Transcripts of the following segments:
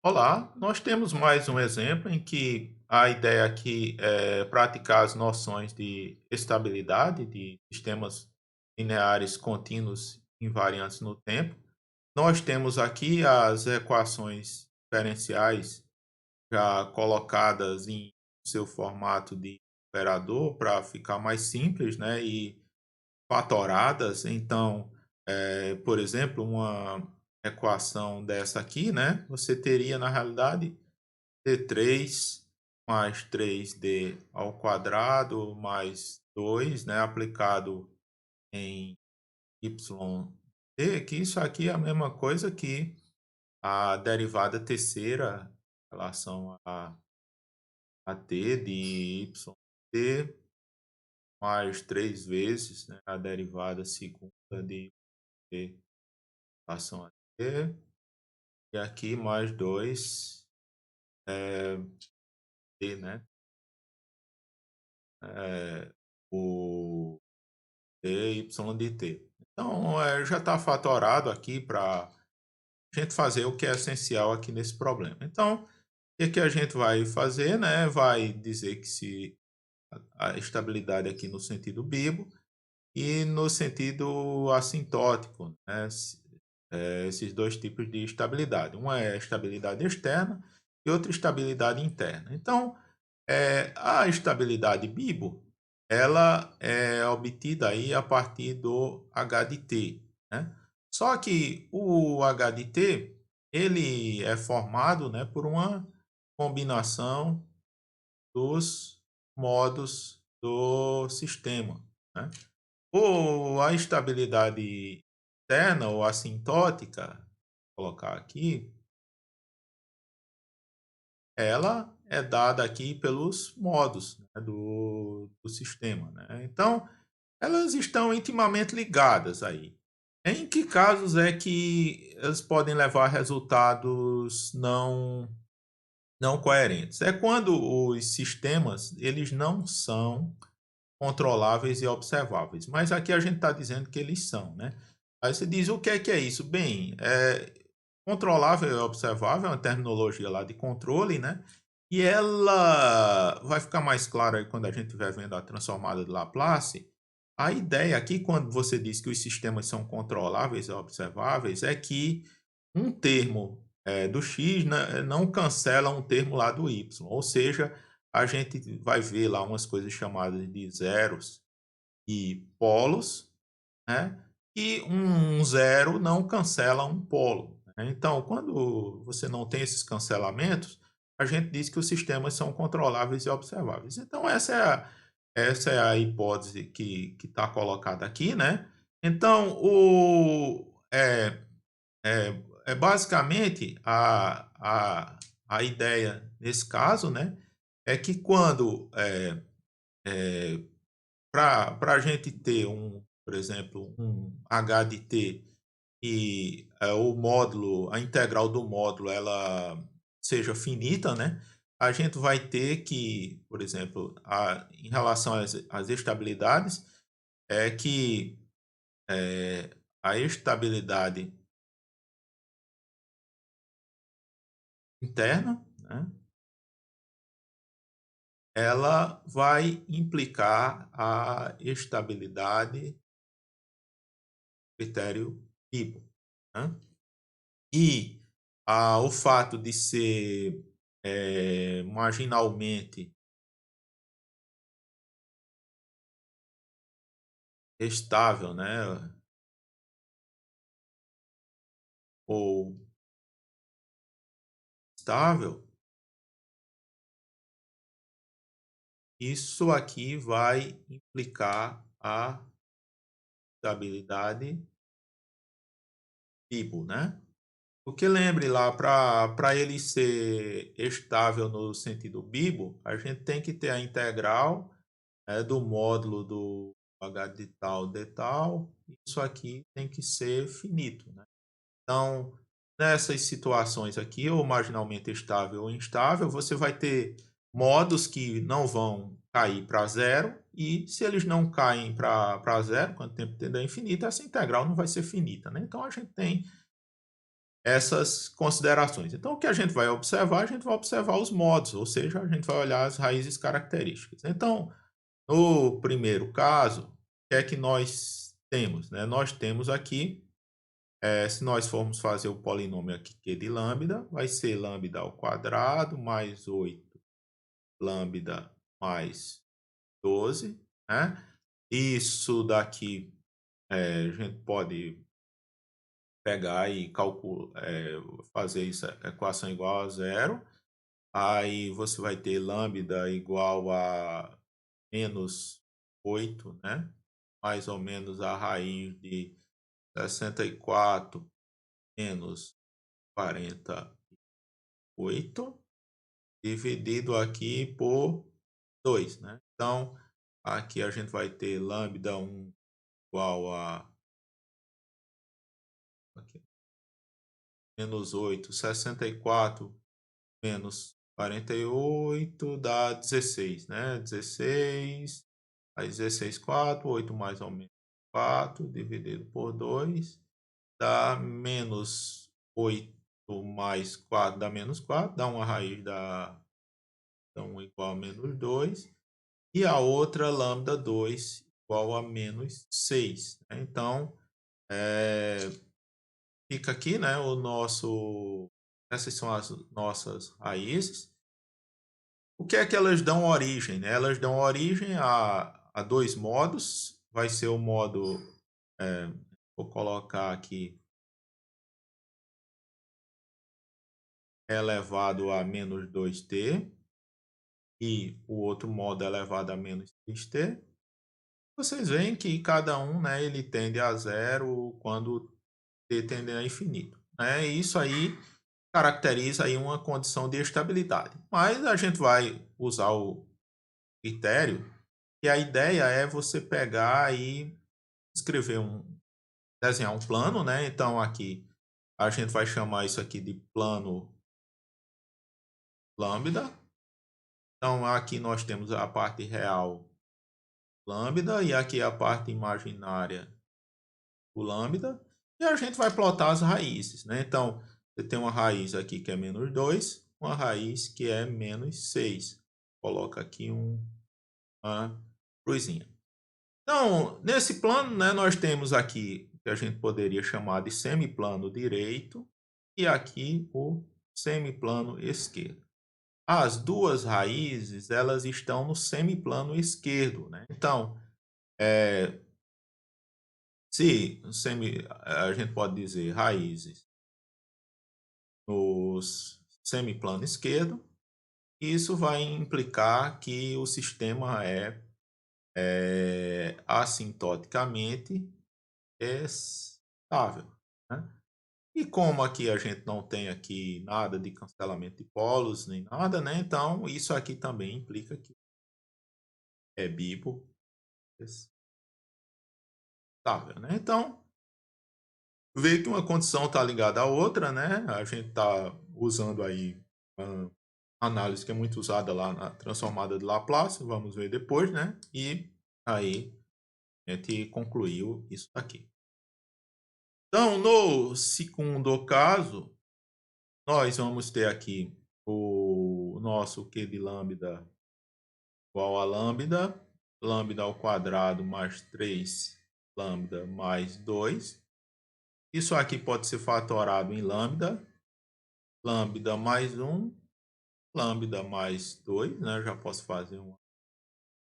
Olá, nós temos mais um exemplo em que a ideia aqui é praticar as noções de estabilidade de sistemas lineares contínuos invariantes no tempo. Nós temos aqui as equações diferenciais já colocadas em seu formato de operador para ficar mais simples, né, e fatoradas. Então, por exemplo, uma equação dessa aqui, né, você teria na realidade D3 mais 3D ao quadrado mais 2, né, aplicado em YT, que isso aqui é a mesma coisa que a derivada terceira em relação a t de YT mais 3 vezes, né, a derivada segunda de t em relação a t, e aqui mais 2 t, né, o y de t. Então, já está fatorado aqui para a gente fazer o que é essencial aqui nesse problema. Então, o que a gente vai fazer, né? Vai dizer que se a estabilidade aqui no sentido bibo e no sentido assintótico, né? Esses dois tipos de estabilidade. Uma é a estabilidade externa e outra estabilidade interna. Então, a estabilidade bibo, ela é obtida aí a partir do H de t, né? Só que o H de t, ele é formado, né, por uma combinação dos modos do sistema, né? Ou a estabilidade interna ou assintótica, vou colocar aqui, ela é dada aqui pelos modos, né, do sistema, né? Então, elas estão intimamente ligadas aí. Em que casos é que elas podem levar a resultados não coerentes? É quando os sistemas eles não são controláveis e observáveis, mas aqui a gente está dizendo que eles são, né? Aí você diz, o que é isso? Bem, controlável e observável é uma terminologia lá de controle, né? E ela vai ficar mais clara aí quando a gente estiver vendo a transformada de Laplace. A ideia aqui, quando você diz que os sistemas são controláveis e observáveis, é que um termo do x, né, não cancela um termo lá do y. Ou seja, a gente vai ver lá umas coisas chamadas de zeros e polos, né? E um zero não cancela um polo, né? Então, quando você não tem esses cancelamentos, a gente diz que os sistemas são controláveis e observáveis. Então, essa é a hipótese que está colocada aqui, né? Então, é basicamente a ideia nesse caso, né? É que quando para a gente ter por exemplo, um h de t e o módulo, a integral do módulo, ela seja finita, né? A gente vai ter que, por exemplo, em relação às estabilidades, é que a estabilidade interna, né, ela vai implicar a estabilidade critério Peabo, né? E o fato de ser marginalmente estável, né, ou estável, isso aqui vai implicar a estabilidade Peabo, né? Porque lembre lá, para ele ser estável no sentido bibo, a gente tem que ter a integral do módulo do h de tal de tal. Isso aqui tem que ser finito, né? Então, nessas situações aqui, ou marginalmente estável ou instável, você vai ter modos que não vão cair para zero, e se eles não caem para zero, quando o tempo tende a infinito, essa integral não vai ser finita, né? Então, a gente tem essas considerações. Então, o que a gente vai observar? A gente vai observar os modos, ou seja, a gente vai olhar as raízes características. Então, no primeiro caso, o que é que nós temos? Né? Nós temos aqui, se nós formos fazer o polinômio aqui Q de lambda, vai ser lambda ao quadrado mais 8 lambda mais 12, né? Isso daqui a gente pode pegar e fazer essa equação igual a zero. Aí você vai ter lambda igual a menos 8, né? Mais ou menos a raiz de 64 menos 48 dividido aqui por 2, né? Então, aqui a gente vai ter lambda 1 igual a aqui, menos 8, 64 menos 48 dá 16, né? 16, aí 16, 4, 8 mais ou menos 4, dividido por 2, dá menos 8 mais 4, dá menos 4, dá uma raiz da então, igual a menos 2, e a outra lambda 2 igual a menos 6. Né? Então, fica aqui, né, essas são as nossas raízes. O que é que elas dão origem? Né? Elas dão origem a dois modos. Vai ser o modo, vou colocar aqui, elevado a menos 2t, e o outro modo elevado a menos 3t. Vocês veem que cada um, né, ele tende a zero quando t tende a infinito. Né? E isso aí caracteriza aí uma condição de estabilidade. Mas a gente vai usar o critério, e a ideia é você pegar e desenhar um plano, né? Então aqui a gente vai chamar isso aqui de plano lambda. Então aqui nós temos a parte real lambda e aqui a parte imaginária o lambda. E a gente vai plotar as raízes, né? Então você tem uma raiz aqui que é menos 2, uma raiz que é menos 6. Coloca aqui uma cruzinha. Então, nesse plano, né, nós temos aqui o que a gente poderia chamar de semiplano direito e aqui o semiplano esquerdo. As duas raízes, elas estão no semiplano esquerdo, né? Então, a gente pode dizer raízes no semiplano esquerdo, isso vai implicar que o sistema é assintoticamente estável, né? E como aqui a gente não tem aqui nada de cancelamento de polos nem nada, né? Então isso aqui também implica que é bipo estável, né? Então ver que uma condição está ligada à outra, né? A gente está usando aí uma análise que é muito usada lá na transformada de Laplace, vamos ver depois, né? E aí a gente concluiu isso aqui. Então, no segundo caso, nós vamos ter aqui o nosso Q de lambda igual a lambda, lambda ao quadrado mais 3 lambda mais 2. Isso aqui pode ser fatorado em lambda, lambda mais 1, lambda mais 2, né? Eu já posso fazer uma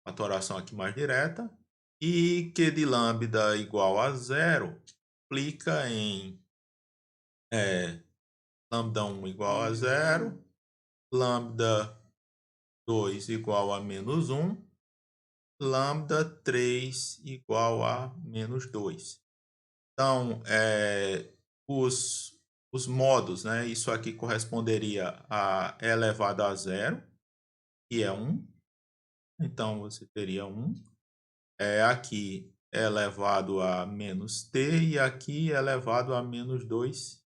fatoração aqui mais direta. E Q de lambda igual a zero, implica em lambda 1 igual a zero, lambda 2 igual a menos 1, lambda 3 igual a menos 2. Então, os modos, né? Isso aqui corresponderia a e elevado a zero, que é 1. Então, você teria 1. Aqui é elevado a menos t e aqui é elevado a menos 2t.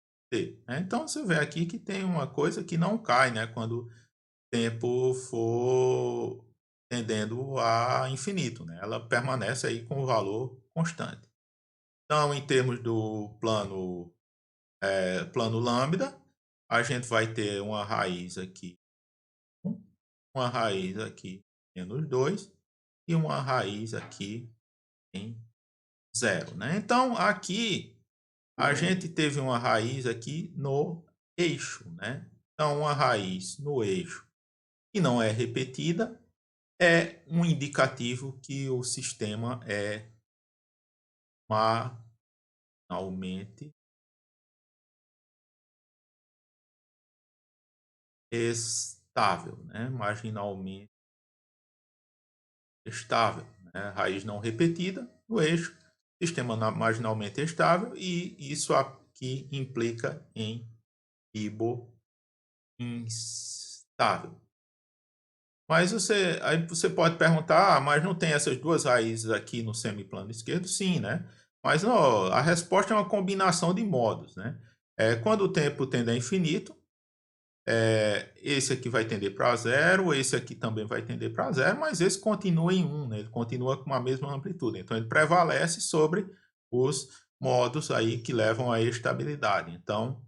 Né? Então, você vê aqui que tem uma coisa que não cai, né? Quando o tempo for tendendo a infinito, né? Ela permanece aí com o valor constante. Então, em termos do plano plano lambda, a gente vai ter uma raiz aqui, uma raiz aqui menos 2 e uma raiz aqui em 0, né? Então, aqui a gente teve uma raiz aqui no eixo, né? Então, uma raiz no eixo que não é repetida é um indicativo que o sistema é marginalmente estável, né? Marginalmente estável, né? Raiz não repetida no eixo, sistema marginalmente estável, e isso aqui implica em Ibo instável. Mas aí você pode perguntar, mas não tem essas duas raízes aqui no semiplano esquerdo? Sim, né? Mas não, a resposta é uma combinação de modos, né? Quando o tempo tende a infinito, esse aqui vai tender para zero, esse aqui também vai tender para zero, mas esse continua em 1, né? Ele continua com a mesma amplitude. Então, ele prevalece sobre os modos aí que levam à estabilidade. Então,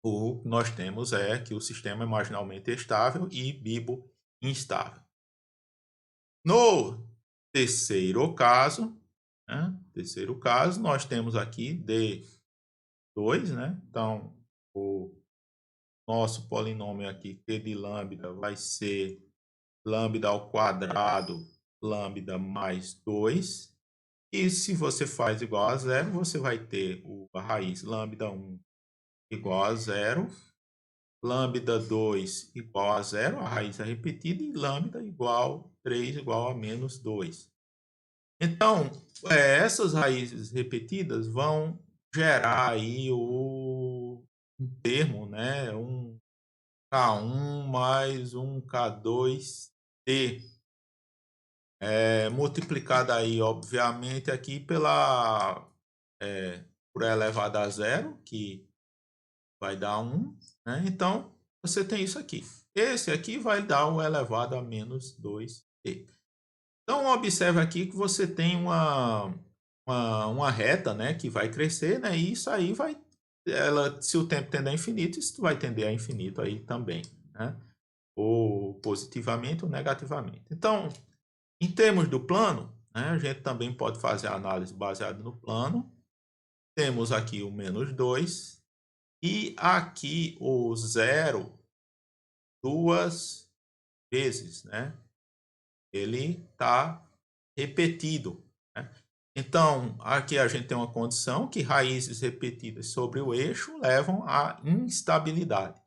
o que nós temos é que o sistema é marginalmente estável e bibo instável. No terceiro caso, nós temos aqui D2, né? Então, o nosso polinômio aqui, T de lambda, vai ser lambda ao quadrado, lambda mais 2. E se você faz igual a zero, você vai ter a raiz lambda 1 igual a zero, lambda 2 igual a zero, a raiz é repetida, e lambda igual 3 igual a menos 2. Então, essas raízes repetidas vão gerar aí um termo, né? Um K1 mais um K2T, multiplicado aí, obviamente, aqui por elevado a zero, que vai dar 1, né? Então, você tem isso aqui. Esse aqui vai dar o elevado a menos 2T. Então, observe aqui que você tem uma reta, né, que vai crescer, né, e isso aí se o tempo tender a infinito, isso vai tender a infinito aí também, né, ou positivamente ou negativamente. Então, em termos do plano, né, a gente também pode fazer a análise baseada no plano. Temos aqui o menos 2 e aqui o zero duas vezes, né? Ele está repetido, né? Então, aqui a gente tem uma condição que raízes repetidas sobre o eixo levam à instabilidade.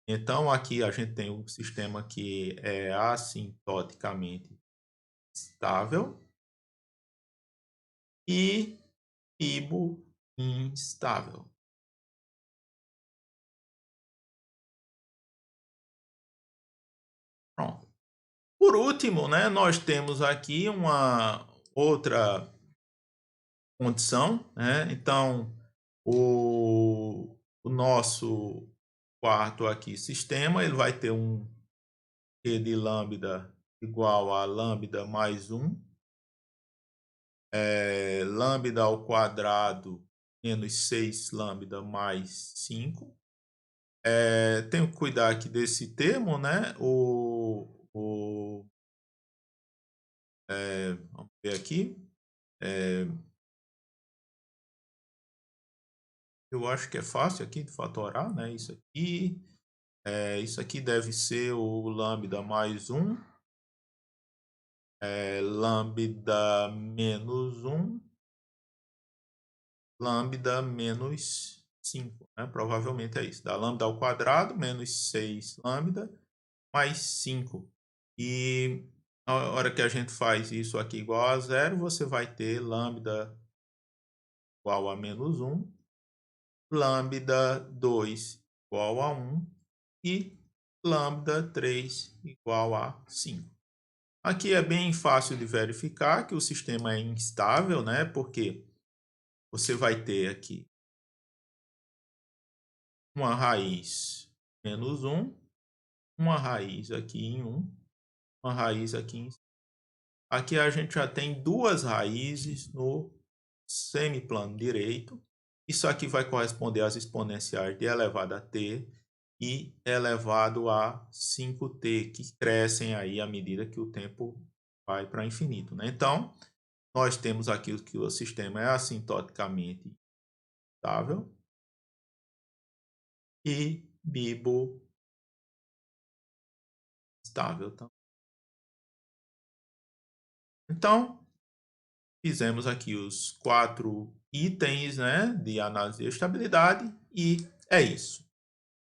Então, aqui a gente tem um sistema que é assintoticamente estável e Ibo instável. Pronto. Por último, né, nós temos aqui uma outra condição, né? Então, o nosso quarto aqui sistema, ele vai ter um Q de lambda igual a lambda mais 1, lambda ao quadrado menos 6 lambda mais 5. Tenho que cuidar aqui desse termo, né? Vamos ver aqui. Eu acho que é fácil aqui de fatorar, né? Isso aqui deve ser o lambda mais 1, lambda menos 1, lambda menos 5, né? Provavelmente é isso. Dá lambda ao quadrado menos 6 lambda mais 5. E na hora que a gente faz isso aqui igual a zero, você vai ter lambda igual a menos 1, lambda 2 igual a 1 e lambda 3 igual a 5. Aqui é bem fácil de verificar que o sistema é instável, né? Porque você vai ter aqui uma raiz menos 1, uma raiz aqui em 1, uma raiz aqui em 5. Aqui a gente já tem duas raízes no semiplano direito Isso aqui vai corresponder às exponenciais de elevado a t e elevado a 5t, que crescem aí à medida que o tempo vai para infinito, né? Então, nós temos aqui que o sistema é assintoticamente estável e bibo estável também. Então, fizemos aqui os 4 itens, né, de análise de estabilidade e é isso.